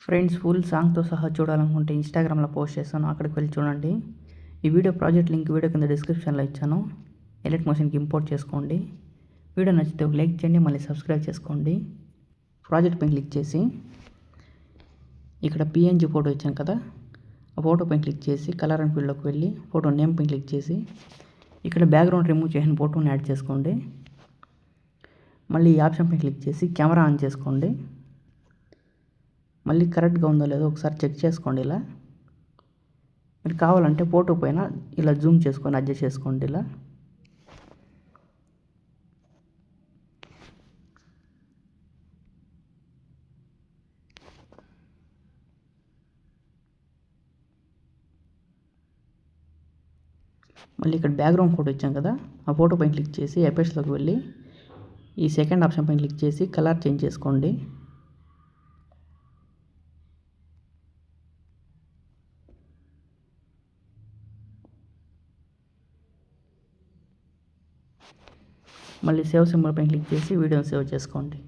Friends, full సాంగ్తో సహా చూడాలనుకుంటే ఇన్స్టాగ్రామ్లో పోస్ట్ చేస్తాను, అక్కడికి వెళ్ళి చూడండి. ఈ వీడియో ప్రాజెక్ట్ లింక్ వీడియో కింద డిస్క్రిప్షన్లో ఇచ్చాను. ఎలక్ట్ మోషన్కి ఇంపోర్ట్ చేసుకోండి. వీడియో నచ్చితే ఒక లైక్ చేయండి, మళ్ళీ సబ్స్క్రైబ్ చేసుకోండి. ప్రాజెక్ట్ పైన క్లిక్ చేసి ఇక్కడ పిఎన్జీ ఫోటో ఇచ్చాను కదా, ఆ ఫోటో పైన క్లిక్ చేసి కలర్ అండ్ ఫీల్డ్లోకి వెళ్ళి ఫోటో నేమ్ పైన క్లిక్ చేసి ఇక్కడ బ్యాక్గ్రౌండ్ రిమూవ్ చేసిన ఫోటోని యాడ్ చేసుకోండి. మళ్ళీ ఈ ఆప్షన్ పైన క్లిక్ చేసి కెమెరా ఆన్ చేసుకోండి. మళ్ళీ కరెక్ట్గా ఉందో లేదో ఒకసారి చెక్ చేసుకోండి. ఇలా మీరు కావాలంటే ఫోటో పైన ఇలా జూమ్ చేసుకొని అడ్జస్ట్ చేసుకోండి. ఇలా మళ్ళీ ఇక్కడ బ్యాక్గ్రౌండ్ ఫోటో ఇచ్చాం కదా, ఆ ఫోటో పైన క్లిక్ చేసి ఎఫెక్ట్స్లోకి వెళ్ళి ఈ సెకండ్ ఆప్షన్ పైన క్లిక్ చేసి కలర్ చేంజ్ చేసుకోండి. మళ్ళీ సేవ్ సింబల్ పైన క్లిక్ చేసి వీడియోని సేవ్ చేసుకోండి.